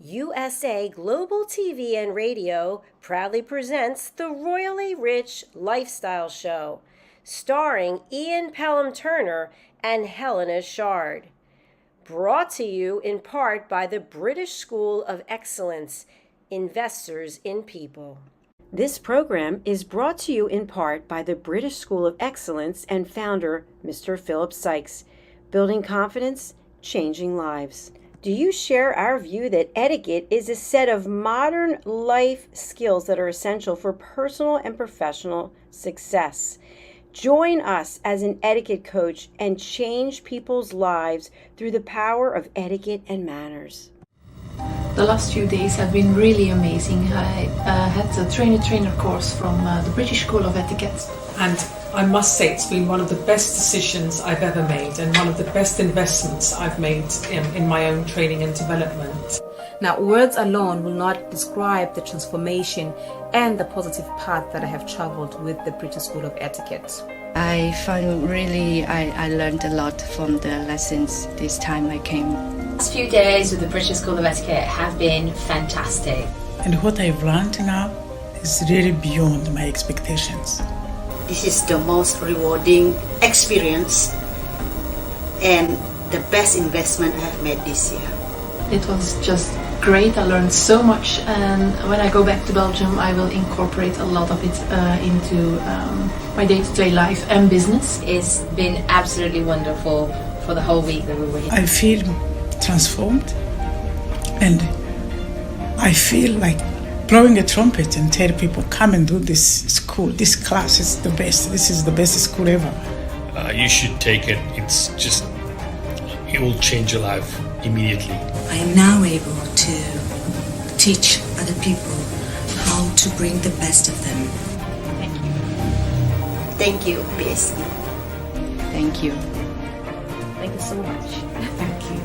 USA Global TV and Radio proudly presents the Royally Rich Lifestyle Show, starring Ian Pelham Turner and Helena CHARD. Brought to you in part by the British School of Excellence, Investors in People. This program is brought to you in part by the British School of Excellence and founder, Mr. Philip Sykes, building confidence, changing lives. Do you share our view that etiquette is a set of modern life skills that are essential for personal and professional success? Join us as an etiquette coach and change people's lives through the power of etiquette and manners. The last few days have been really amazing. I had a trainer course from the British School of Etiquette. And I must say it's been one of the best decisions I've ever made and one of the best investments I've made in my own training and development. Now, words alone will not describe the transformation and the positive path that I have traveled with the British School of Etiquette. I learned a lot from the lessons this time I came. The last few days with the British School of Etiquette have been fantastic. And what I've learned now is really beyond my expectations. This is the most rewarding experience and the best investment I have made this year. It was just great. I learned so much, and when I go back to Belgium I will incorporate a lot of it into my day-to-day life and business. It's been absolutely wonderful for the whole week that we were here. I feel transformed, and I feel like blowing a trumpet and tell people, come and do this school, this class is the best, this is the best school ever. You should take it. It will change your life immediately. I am now able to teach other people how to bring the best of them. Thank you. Thank you, BSc. Thank you. Thank you so much. Thank you.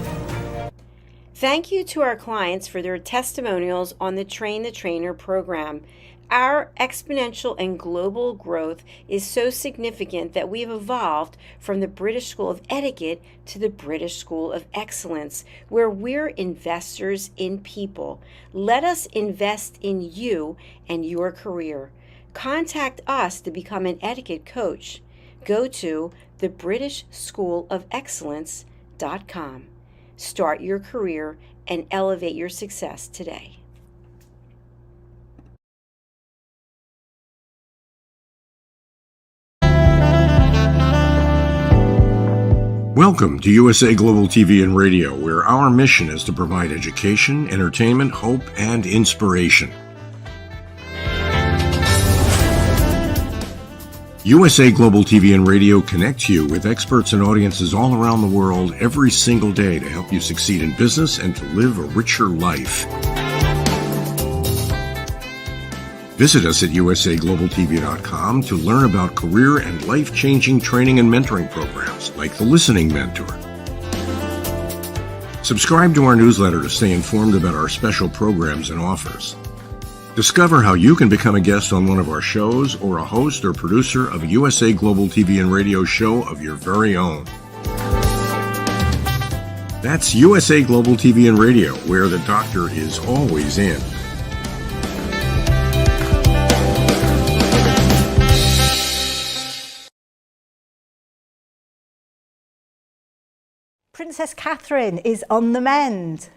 Thank you to our clients for their testimonials on the Train the Trainer program. Our exponential and global growth is so significant that we have evolved from the British School of Etiquette to the British School of Excellence, where we're investors in people. Let us invest in you and your career. Contact us to become an etiquette coach. Go to thebritishschoolofexcellence.com. Start your career and elevate your success today. Welcome to USA Global TV and Radio, where our mission is to provide education, entertainment, hope, and inspiration. USA Global TV and Radio connects you with experts and audiences all around the world every single day to help you succeed in business and to live a richer life. Visit us at usaglobaltv.com to learn about career and life-changing training and mentoring programs like the Listening Mentor. Subscribe to our newsletter to stay informed about our special programs and offers. Discover how you can become a guest on one of our shows or a host or producer of a USA Global TV and Radio show of your very own. That's USA Global TV and Radio, where the doctor is always in. Princess Catherine is on the mend.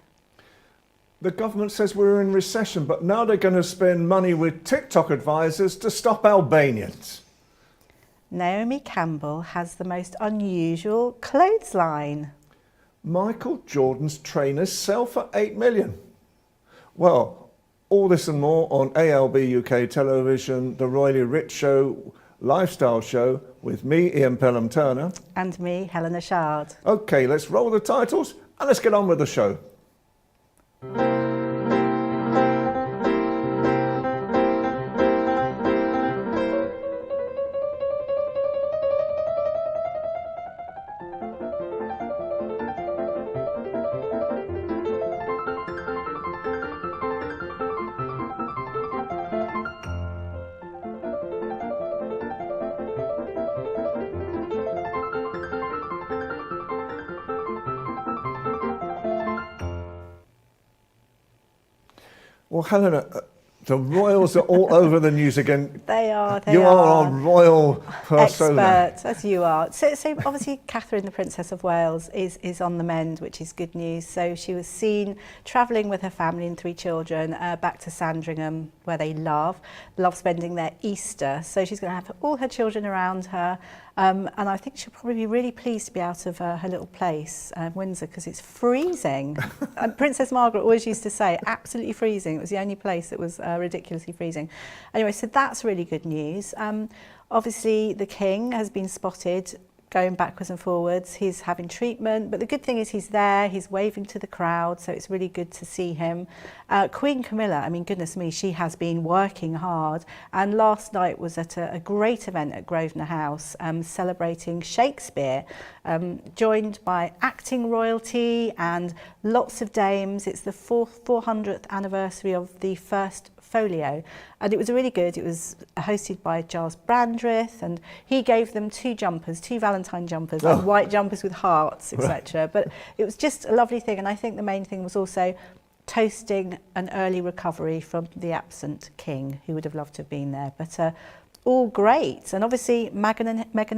The government says we're in recession, but now they're going to spend money with TikTok advisors to stop Albanians. Naomi Campbell has the most unusual clothes line. Michael Jordan's trainers sell for $8 million. Well, all this and more on ALB UK Television, the Royally Rich Show, Lifestyle Show, with me, Ian Pelham Turner. And me, Helena CHARD. Okay, let's roll the titles and let's get on with the show. Well, Helena, the royals are all over the news again. They are. You are a royal persona. Expert, as you are. So obviously Catherine, the Princess of Wales, is on the mend, which is good news. So she was seen travelling with her family and 3 children back to Sandringham, where they love spending their Easter. So she's going to have all her children around her. And I think she'll probably be really pleased to be out of her little place, Windsor, because it's freezing. And Princess Margaret always used to say, absolutely freezing. It was the only place that was ridiculously freezing. Anyway, so that's really good news. Obviously, the King has been spotted going backwards and forwards. He's having treatment, but the good thing is he's there, he's waving to the crowd, so it's really good to see him. Queen Camilla, I mean, goodness me, she has been working hard, and last night was at a great event at Grosvenor House, celebrating Shakespeare, joined by acting royalty and lots of dames. It's the 400th anniversary of the first folio, and it was really good. It was hosted by Giles Brandreth, and he gave them 2 Valentine jumpers, like white jumpers with hearts, etc. But it was just a lovely thing, and I think the main thing was also toasting an early recovery from the absent King, who would have loved to have been there. But all great. And obviously Meghan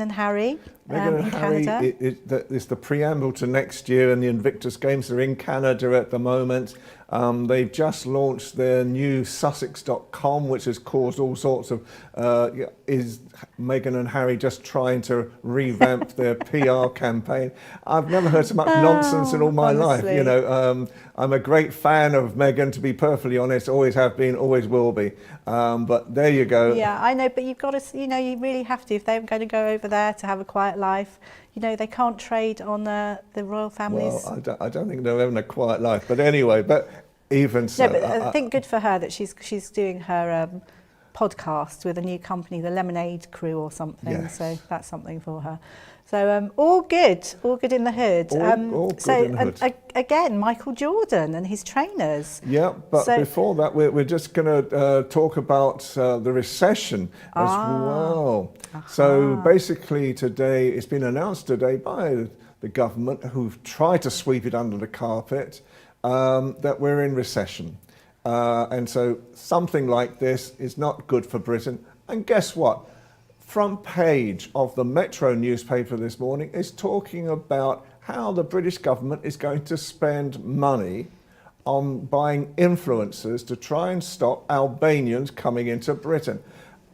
and Harry in Canada. It's the preamble to next year, and the Invictus Games are in Canada at the moment. They've just launched their new Sussex.com, which has caused all sorts of... is Meghan and Harry just trying to revamp their PR campaign? I've never heard so much nonsense in all my life. You know, I'm a great fan of Meghan, to be perfectly honest. Always have been, always will be. But there you go. Yeah, I know, but you've got to, you know, you really have to. If they're going to go over there to have a quiet life, you know, they can't trade on the royal families. Well, I don't think they're having a quiet life. But anyway, but even so... No, but I think good for her that she's doing her podcast with a new company, the Lemonade Crew or something. Yes. So that's something for her. So all good in the hood. All good in the hood. Again, Michael Jordan and his trainers. Yeah, but before that, we're just going to talk about the recession as well. So basically today, it's been announced today by the government, who've tried to sweep it under the carpet, that we're in recession. And so something like this is not good for Britain. And guess what? Front page of the Metro newspaper this morning is talking about how the British government is going to spend money on buying influencers to try and stop Albanians coming into Britain.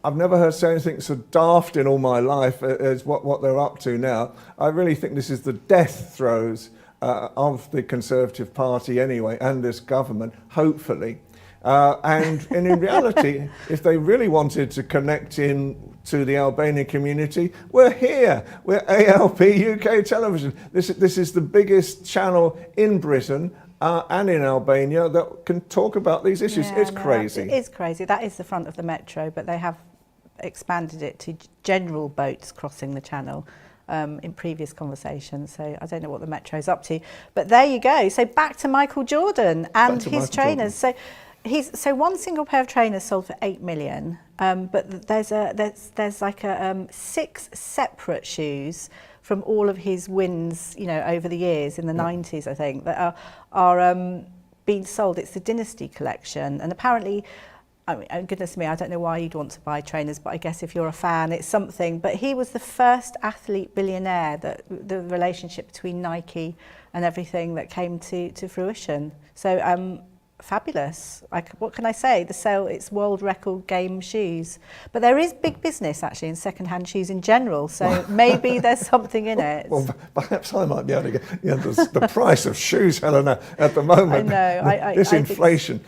I've never heard anything so daft in all my life as what they're up to now. I really think this is the death throes of the Conservative Party anyway, and this government, hopefully. And in reality, if they really wanted to connect in to the Albanian community, we're here. We're ALP UK Television. This is the biggest channel in Britain and in Albania that can talk about these issues. Yeah, it's crazy. It is crazy. That is the front of the Metro, but they have expanded it to general boats crossing the channel. In previous conversations, so I don't know what the Metro's up to, but there you go. So back to Michael Jordan and his trainers. So one single pair of trainers sold for 8 million, but there's like 6 separate shoes from all of his wins, you know, over the years in the 90s, I think, that are being sold. It's the Dynasty collection, and apparently, I mean, goodness me, I don't know why you'd want to buy trainers, but I guess if you're a fan, it's something. But he was the first athlete billionaire, that the relationship between Nike and everything that came to fruition. So fabulous. Like, what can I say? It's world record game shoes. But there is big business actually in second-hand shoes in general. So maybe there's something in it. Well, perhaps I might be able to get the price of shoes, Helena, at the moment. I know. This inflation.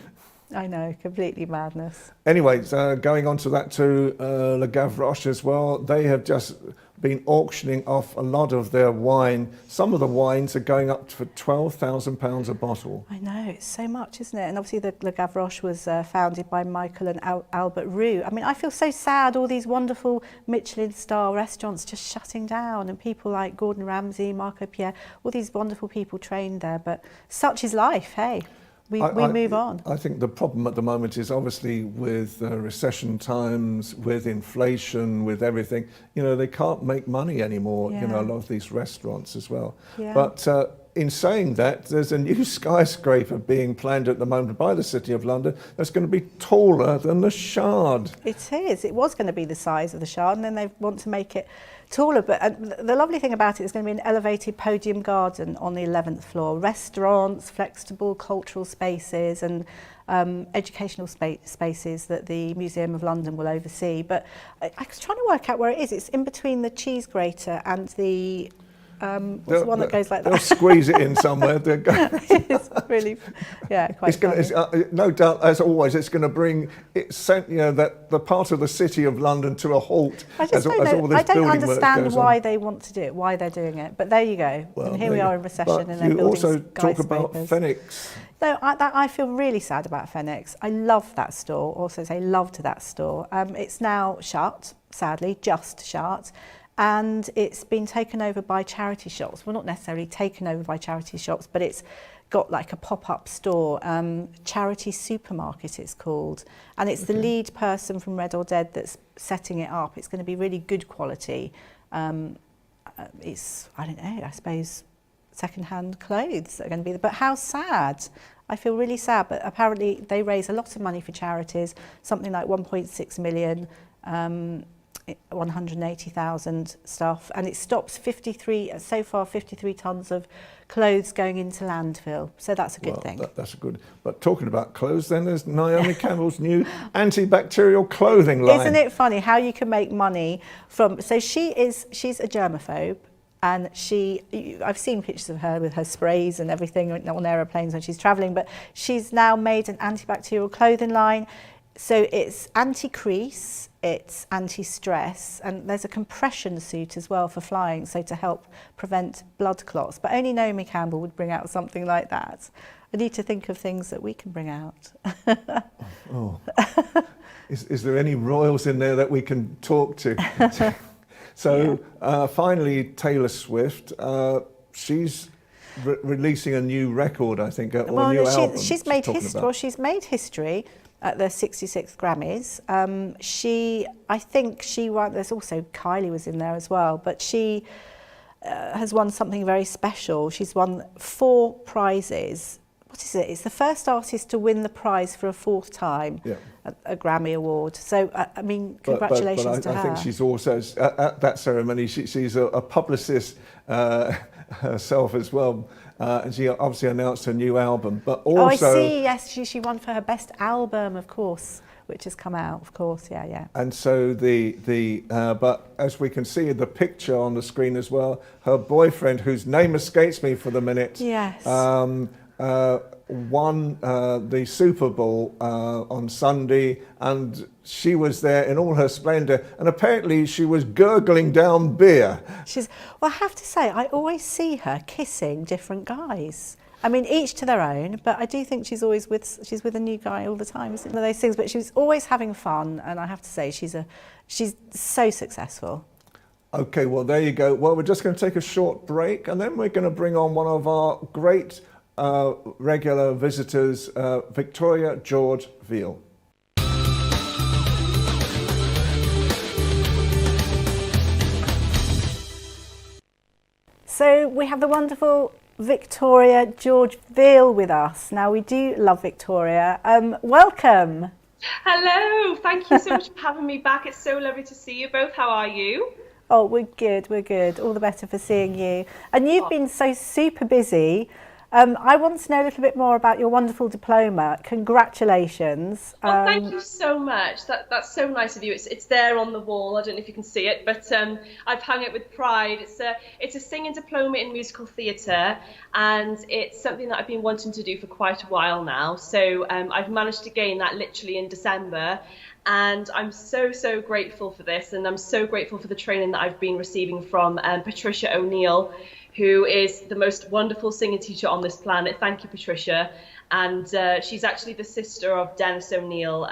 I know, completely madness. Anyway, going on to that too, Le Gavroche as well, they have just been auctioning off a lot of their wine. Some of the wines are going up for £12,000 a bottle. I know, it's so much, isn't it? And obviously the Le Gavroche was founded by Michael and Albert Roux. I mean, I feel so sad, all these wonderful Michelin star restaurants just shutting down, and people like Gordon Ramsay, Marco Pierre, all these wonderful people trained there, but such is life, hey? We move on. I think the problem at the moment is obviously with recession times, with inflation, with everything, you know, they can't make money anymore, you know, a lot of these restaurants as well. Yeah. But in saying that, there's a new skyscraper being planned at the moment by the City of London that's going to be taller than the Shard. It is. It was going to be the size of the Shard, and then they want to make it taller. But the lovely thing about it is going to be an elevated podium garden on the 11th floor, restaurants, flexible cultural spaces, and educational spaces that the Museum of London will oversee. But I was trying to work out where it is. It's in between the cheese grater and the what's the one that goes like that? They'll squeeze it in somewhere. It's really, yeah, quite funny. No doubt, as always, it's going to bring that the part of the City of London to a halt. I don't understand why they want to do it, why they're doing it. But there you go. Well, and here we are in recession, and they're building skyscrapers. You also talk about Phoenix. No, I feel really sad about Phoenix. I love that store. Also say love to that store. It's now shut, sadly, just shut. And it's been taken over by charity shops. Well, not necessarily taken over by charity shops, but it's got like a pop-up store, charity supermarket it's called. And it's the lead person from Red or Dead that's setting it up. It's going to be really good quality. It's, I don't know, I suppose second-hand clothes that are going to be there. But how sad. I feel really sad, but apparently they raise a lot of money for charities, something like 1.6 million, 180,000 stuff, and it stops 53 tons of clothes going into landfill. So that's a good thing. That's good. But talking about clothes, then there's Naomi Campbell's new antibacterial clothing line. Isn't it funny how you can make money from? So she's a germaphobe. And I've seen pictures of her with her sprays and everything on aeroplanes when she's travelling, but she's now made an antibacterial clothing line. So it's anti-crease, it's anti-stress, and there's a compression suit as well for flying, so to help prevent blood clots. But only Naomi Campbell would bring out something like that. I need to think of things that we can bring out. Is there any royals in there that we can talk to? So finally, Taylor Swift, she's releasing a new record, I think, or a new album. She's made history. Well, she's made history at the 66th Grammys. I think she won. There's also Kylie was in there as well, but she has won something very special. She's won 4 prizes. What is it? It's the first artist to win the prize for a 4th time. Yeah. A Grammy Award. So, I mean, congratulations to her. I think she's also, at that ceremony, she's a publicist herself as well. And she obviously announced her new album. But also... Oh, I see, yes, she won for her best album, of course, which has come out, of course, yeah. And so but as we can see in the picture on the screen as well, her boyfriend, whose name escapes me for the minute, yes. Won the Super Bowl on Sunday, and she was there in all her splendour, and apparently she was gurgling down beer. Well, I have to say, I always see her kissing different guys. I mean, each to their own, but I do think she's with a new guy all the time. It's one of those things, but she's always having fun, and I have to say, she's so successful. Okay, well, there you go. Well, we're just going to take a short break, and then we're going to bring on one of our great regular visitors, Victoria George Veal. So we have the wonderful Victoria George Veal with us. Now, we do love Victoria. Welcome. Hello, thank you so much for having me back. It's so lovely to see you both. How are you? Oh, we're good. All the better for seeing you. And you've been so super busy. I want to know a little bit more about your wonderful diploma. Congratulations. Oh, thank you so much. That's so nice of you. It's there on the wall. I don't know if you can see it, but I've hung it with pride. It's a singing diploma in musical theatre, and it's something that I've been wanting to do for quite a while now. So I've managed to gain that literally in December. And I'm so grateful for this, and I'm so grateful for the training that I've been receiving from Patricia O'Neill, who is the most wonderful singing teacher on this planet. Thank you, Patricia. And she's actually the sister of Dennis O'Neill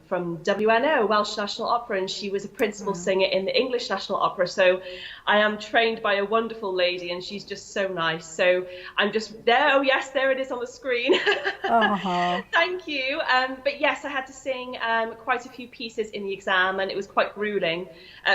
from WNO, Welsh National Opera, and she was a principal singer in the English National Opera. So I am trained by a wonderful lady, and she's just so nice. So I'm just there. Oh yes, there it is on the screen. Thank you. But yes, I had to sing quite a few pieces in the exam, and it was quite grueling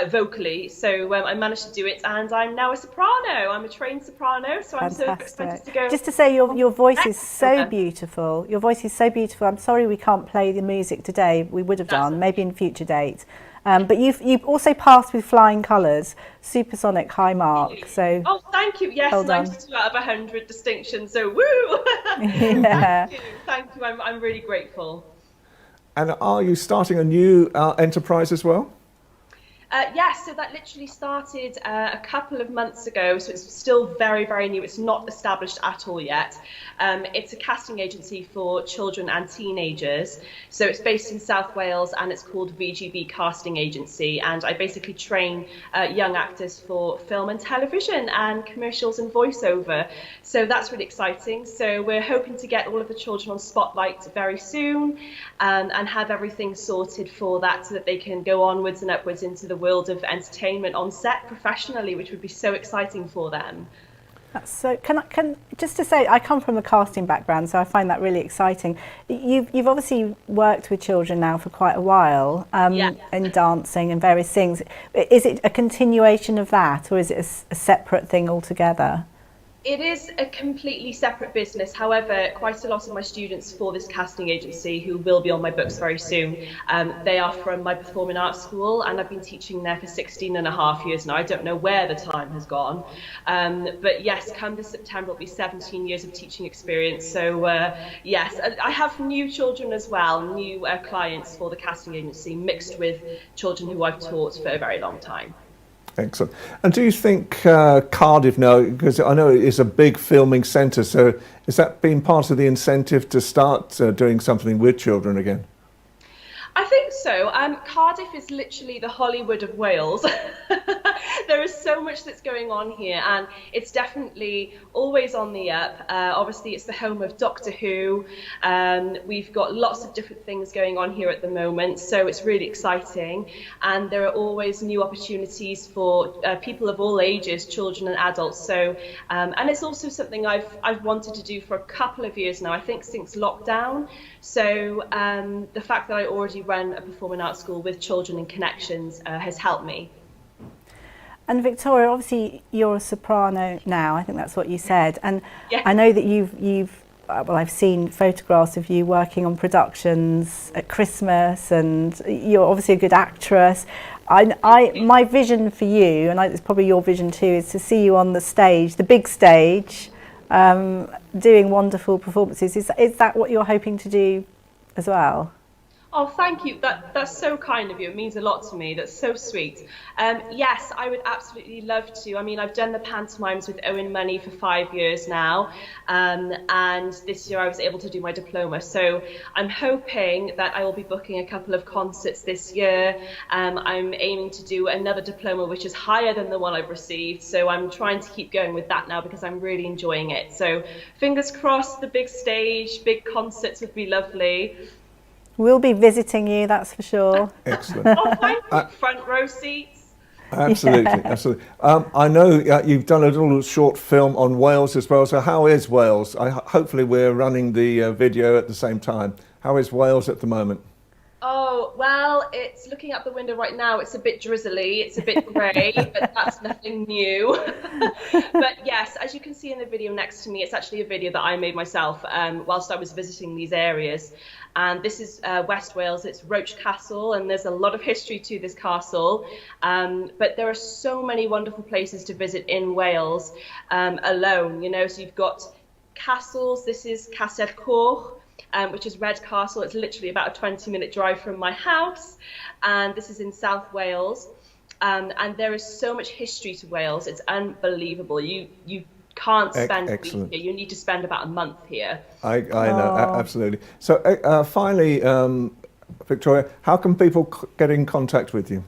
vocally. So I managed to do it, and I'm now a soprano. I'm a trained soprano, so I'm so excited to go. Just to say, your voice is so beautiful. Your voice is so beautiful. I'm sorry we can't play the music today. We would have done, maybe in future dates. But you've also passed with flying colours, supersonic high mark. So thank you. Yes, well 92 out of 100 distinction. So woo! Yeah. Thank you. I'm really grateful. And are you starting a new enterprise as well? Yes, so that literally started a couple of months ago, so it's still very, very new. It's not established at all yet. It's a casting agency for children and teenagers. So it's based in South Wales and it's called VGB Casting Agency. And I basically train young actors for film and television and commercials and voiceover. So that's really exciting. So we're hoping to get all of the children on Spotlight very soon and have everything sorted for that so that they can go onwards and upwards into the world of entertainment on set professionally, which would be so exciting for them. So can just to say, I come from a casting background, so I find that really exciting. You've obviously worked with children now for quite a while, in dancing and various things. Is it a continuation of that, or is it a separate thing altogether? It is a completely separate business. However, quite a lot of my students for this casting agency, who will be on my books very soon, they are from my performing arts school, and I've been teaching there for 16 and a half years now. I don't know where the time has gone. But yes, come this September, it'll be 17 years of teaching experience. So yes, I have new children as well, new clients for the casting agency, mixed with children who I've taught for a very long time. Excellent. And do you think Cardiff now, because I know it is a big filming centre, so has that been part of the incentive to start doing something with children again? I think so. Cardiff is literally the Hollywood of Wales. There is so much that's going on here, and it's definitely always on the up. Obviously, it's the home of Doctor Who. We've got lots of different things going on here at the moment, so it's really exciting. And there are always new opportunities for people of all ages, children and adults. So, and it's also something I've wanted to do for a couple of years now, I think since lockdown. So the fact that I already run a performing arts school with children and connections has helped me. And Victoria, obviously you're a soprano now, I think that's what you said, and I know that well, I've seen photographs of you working on productions at Christmas, and you're obviously a good actress. My vision for you, and it's probably your vision too, is to see you on the stage, the big stage, doing wonderful performances. Is that what you're hoping to do as well? Oh, thank you. That's so kind of you. It means a lot to me. That's so sweet. Yes, I would absolutely love to. I mean, I've done the pantomimes with Owen Money for 5 years now, and this year I was able to do my diploma. So I'm hoping that I will be booking a couple of concerts this year. I'm aiming to do another diploma, which is higher than the one I've received. So I'm trying to keep going with that now because I'm really enjoying it. So fingers crossed, the big stage, big concerts would be lovely. We'll be visiting you, that's for sure. Excellent. Oh, thank you. Front row seats. Absolutely, absolutely. I know you've done a little short film on Wales as well. So how is Wales? Hopefully we're running the video at the same time. How is Wales at the moment? Oh, well, it's looking out the window right now. It's a bit drizzly, it's a bit grey, but that's nothing new. But yes, as you can see in the video next to me, it's actually a video that I made myself whilst I was visiting these areas. And this is West Wales, it's Roche Castle, and there's a lot of history to this castle. But there are so many wonderful places to visit in Wales alone, you know, so you've got castles. This is Castell Coch, which is Red Castle. It's literally about a 20-minute drive from my house. And this is in South Wales. And there is so much history to Wales. It's unbelievable. You can't spend a week here. You need to spend about a month here. I know, absolutely. So finally, Victoria, how can people get in contact with you?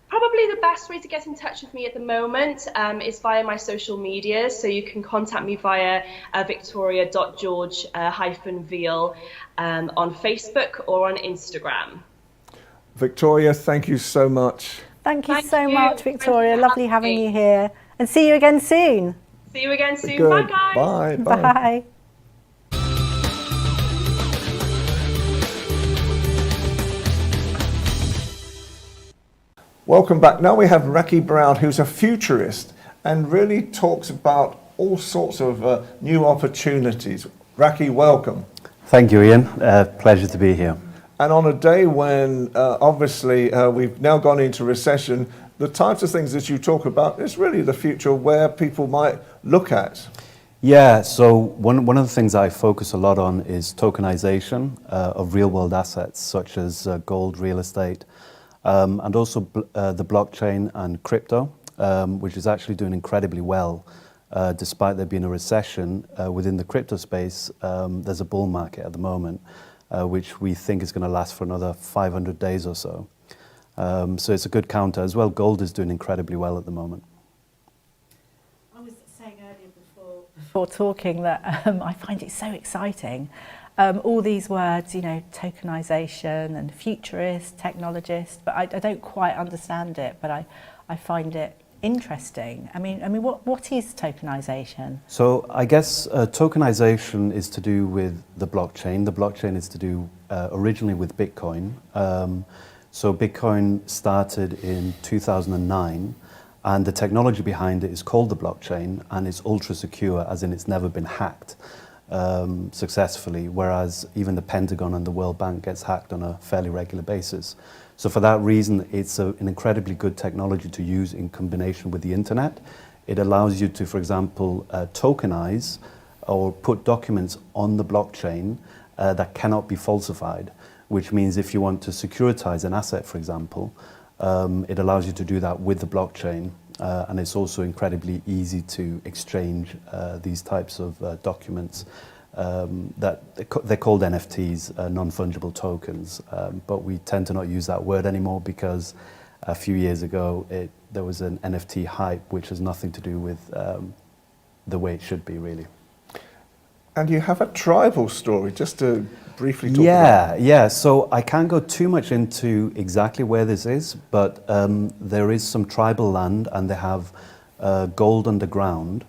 Probably the best way to get in touch with me at the moment is via my social media. So you can contact me via victoria.george-veal on Facebook or on Instagram. Victoria, thank you so much. Thank you so much, Victoria. Lovely having you here. And see you again soon. See you again soon. Good. Bye, guys. Bye. Bye. Welcome back. Now we have Raki Brown, who's a futurist, and really talks about all sorts of new opportunities. Raki, welcome. Thank you, Ian. Pleasure to be here. And on a day when obviously we've now gone into recession, the types of things that you talk about is really the future where people might look at. Yeah, so one of the things I focus a lot on is tokenization of real-world assets such as gold, real estate, and also the blockchain and crypto, which is actually doing incredibly well. Despite there being a recession within the crypto space, there's a bull market at the moment, which we think is going to last for another 500 days or so. So it's a good counter as well. Gold is doing incredibly well at the moment. I was saying earlier before talking that I find it so exciting. All these words, you know, tokenization and futurist, technologist, but I don't quite understand it, but I find it interesting. I mean, what is tokenization? So I guess tokenization is to do with the blockchain. The blockchain is to do originally with Bitcoin. So Bitcoin started in 2009, and the technology behind it is called the blockchain, and it's ultra secure, as in it's never been hacked successfully, whereas even the Pentagon and the World Bank gets hacked on a fairly regular basis. So for that reason, it's an incredibly good technology to use in combination with the internet. It allows you to, for example, tokenize or put documents on the blockchain that cannot be falsified, which means if you want to securitize an asset, for example, it allows you to do that with the blockchain. And it's also incredibly easy to exchange these types of documents. They're called NFTs, non-fungible tokens, but we tend to not use that word anymore because a few years ago there was an NFT hype which has nothing to do with the way it should be, really. And you have a tribal story, just to briefly talk about. Yeah, so I can't go too much into exactly where this is, but there is some tribal land and they have gold underground.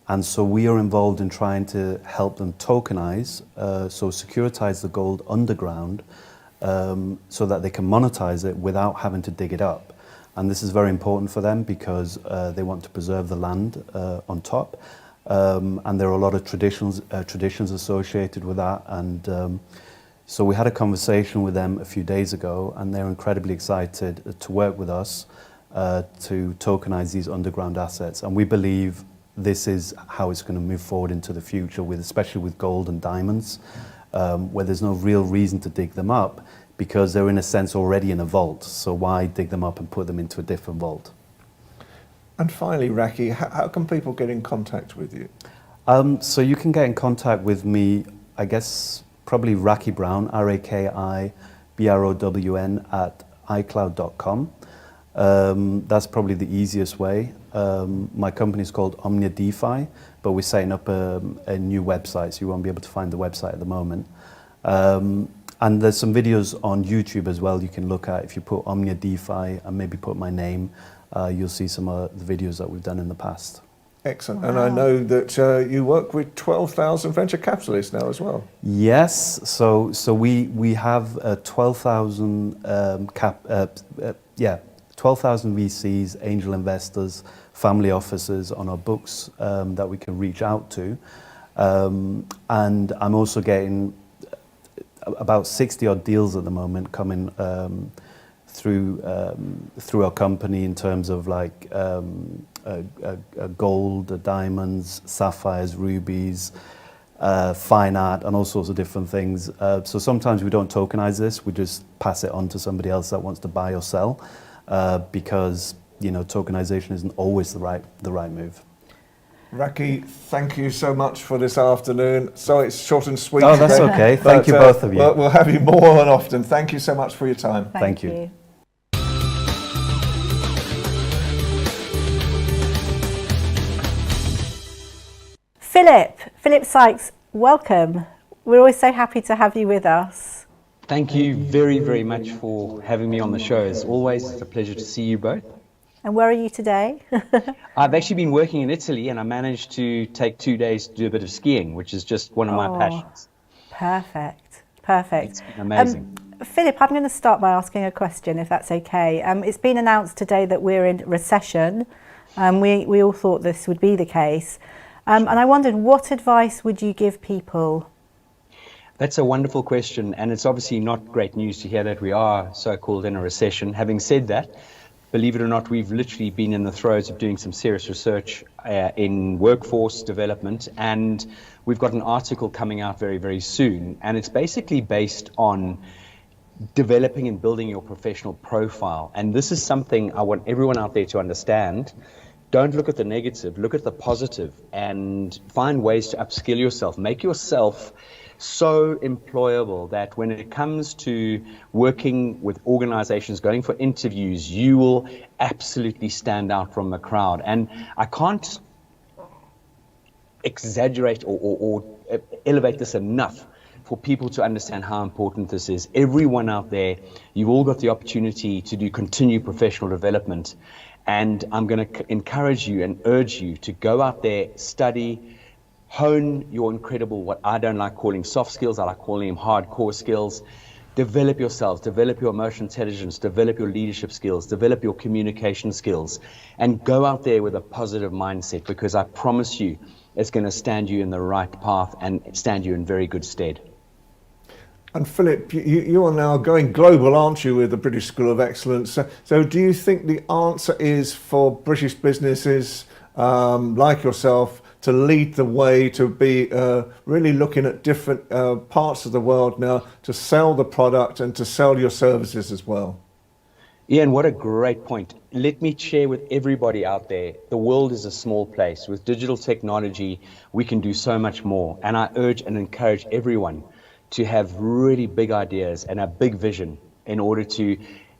And so we are involved in trying to help them tokenize, so securitize the gold underground so that they can monetize it without having to dig it up. And this is very important for them because they want to preserve the land on top. And there are a lot of traditions associated with that. And so we had a conversation with them a few days ago, and they're incredibly excited to work with us to tokenize these underground assets. And we believe this is how it's going to move forward into the future, especially with gold and diamonds, where there's no real reason to dig them up because they're in a sense already in a vault. So why dig them up and put them into a different vault? And finally, Raki, how can people get in contact with you? So you can get in contact with me, I guess, probably Raki Brown, RAKIBROWN at iCloud.com. That's probably the easiest way. My company is called Omnia DeFi, but we're setting up a new website, so you won't be able to find the website at the moment. And there's some videos on YouTube as well you can look at. If you put Omnia DeFi and maybe put my name, you'll see some of the videos that we've done in the past. Excellent. Wow. And I know that you work with 12,000 venture capitalists now as well. Yes, so we have 12,000 12,000 VCs, angel investors, family offices on our books that we can reach out to. And I'm also getting about 60 odd deals at the moment coming through our company in terms of like gold, diamonds, sapphires, rubies, fine art, and all sorts of different things. So sometimes we don't tokenize this; we just pass it on to somebody else that wants to buy or sell, because tokenization isn't always the right move. Raki, thank you so much for this afternoon. So it's short and sweet. Oh, that's okay. Thank you, both of you. We'll have you more and often. Thank you so much for your time. Thank you. Philip Sykes, welcome. We're always so happy to have you with us. Thank you very, very much for having me on the show. As always, it's a pleasure to see you both. And where are you today? I've actually been working in Italy, and I managed to take 2 days to do a bit of skiing, which is just one of my passions. Perfect. It's been amazing. Philip, I'm going to start by asking a question, if that's okay. It's been announced today that we're in recession. We all thought this would be the case. And I wondered, what advice would you give people? That's a wonderful question, and it's obviously not great news to hear that we are so-called in a recession. Having said that, believe it or not, we've literally been in the throes of doing some serious research in workforce development, and we've got an article coming out very, very soon, and it's basically based on developing and building your professional profile. And this is something I want everyone out there to understand. Don't look at the negative, look at the positive, and find ways to upskill yourself. Make yourself so employable that when it comes to working with organizations, going for interviews, you will absolutely stand out from the crowd. And I can't exaggerate or elevate this enough for people to understand how important this is. Everyone out there, you've all got the opportunity to do continued professional development. And I'm going to encourage you and urge you to go out there, study, hone your incredible, what I don't like calling soft skills, I like calling them hardcore skills. Develop yourselves, develop your emotional intelligence, develop your leadership skills, develop your communication skills, and go out there with a positive mindset, because I promise you it's going to stand you in the right path and stand you in very good stead. And Philip, you are now going global, aren't you, with the British School of Excellence? So do you think the answer is for British businesses like yourself to lead the way, to be really looking at different parts of the world now, to sell the product and to sell your services as well? Ian, what a great point. Let me share with everybody out there, the world is a small place. With digital technology, we can do so much more. And I urge and encourage everyone to have really big ideas and a big vision in order to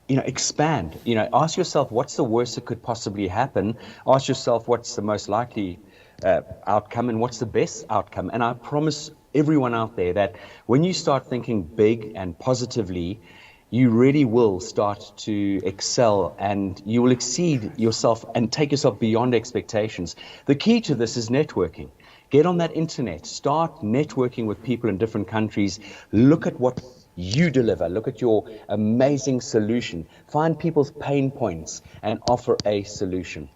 expand. Ask yourself, what's the worst that could possibly happen? Ask yourself, what's the most likely outcome and what's the best outcome? And I promise everyone out there that when you start thinking big and positively, you really will start to excel and you will exceed yourself and take yourself beyond expectations. The key to this is networking. Get on that internet, start networking with people in different countries, look at what you deliver, look at your amazing solution, find people's pain points and offer a solution.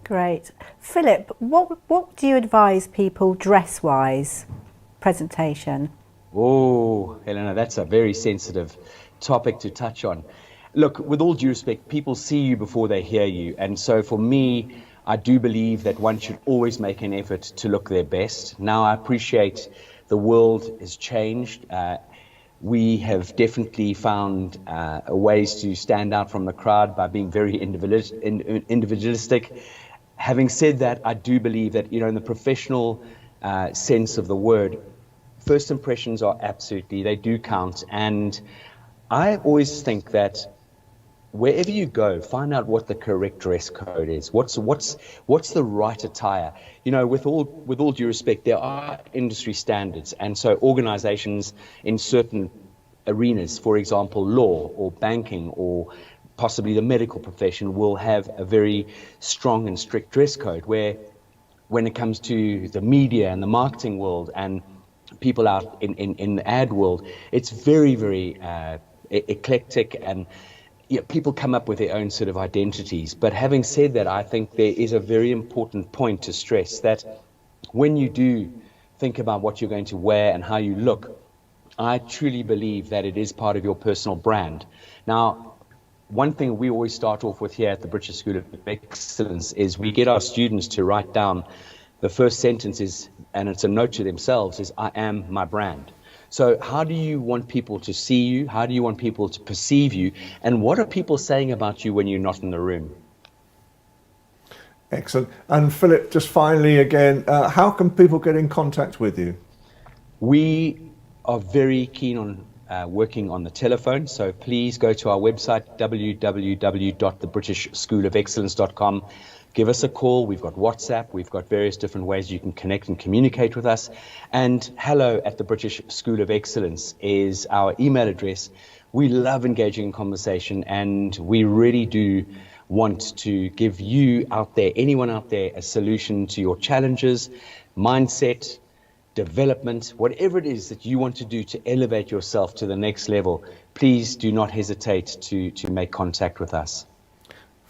Great. Philip, what do you advise people dress-wise, presentation? Oh, Helena, that's a very sensitive topic to touch on. Look, with all due respect, people see you before they hear you. And so for me, I do believe that one should always make an effort to look their best. Now, I appreciate the world has changed. We have definitely found ways to stand out from the crowd by being very individualistic. Having said that, I do believe that, in the professional sense of the word, first impressions are absolutely, they do count. And I always think that wherever you go, find out what the correct dress code is. What's the right attire? With all due respect, there are industry standards, and so organizations in certain arenas, for example, law or banking or possibly the medical profession, will have a very strong and strict dress code, where when it comes to the media and the marketing world and people out in the ad world, it's very, very eclectic, and people come up with their own sort of identities. But having said that, I think there is a very important point to stress, that when you do think about what you're going to wear and how you look, I truly believe that it is part of your personal brand. Now, one thing we always start off with here at the British School of Excellence is we get our students to write down the first sentence is, and it's a note to themselves, is I am my brand. So how do you want people to see you? How do you want people to perceive you? And what are people saying about you when you're not in the room? Excellent. And Philip, just finally again, how can people get in contact with you? We are very keen on working on the telephone, so please go to our website, www.thebritishschoolofexcellence.com. Give us a call. We've got WhatsApp. We've got various different ways you can connect and communicate with us. And hello at the British School of Excellence is our email address. We love engaging in conversation, and we really do want to give you out there, anyone out there, a solution to your challenges, mindset, development, whatever it is that you want to do to elevate yourself to the next level. Please do not hesitate to make contact with us.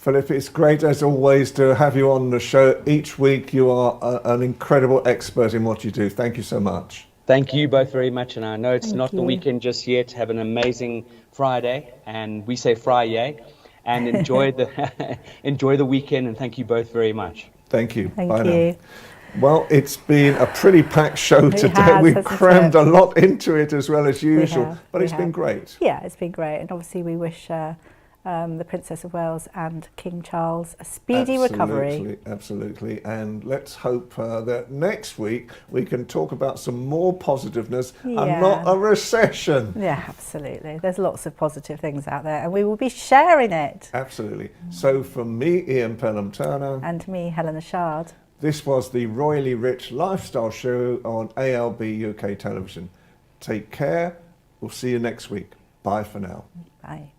Philip, it's great as always to have you on the show. Each week you are an incredible expert in what you do. Thank you so much. Thank you both very much, and I know it's Thank not the you. weekend just yet. Have an amazing Friday, and we say Friday, and enjoy the weekend, and thank you both very much. Thank you. Thank Bye you. now. Well, it's been a pretty packed show It today. has, We've hasn't crammed it? a lot into it as well as usual, but We it's been have. great. Yeah, it's been great. And obviously we wish the Princess of Wales and King Charles a speedy recovery. Absolutely. And let's hope that next week we can talk about some more positiveness and not a recession. Yeah, absolutely. There's lots of positive things out there and we will be sharing it. Absolutely. So from me, Ian Pelham-Turner. And me, Helena Chard. This was the Royally Rich Lifestyle Show on ALB UK Television. Take care. We'll see you next week. Bye for now. Bye.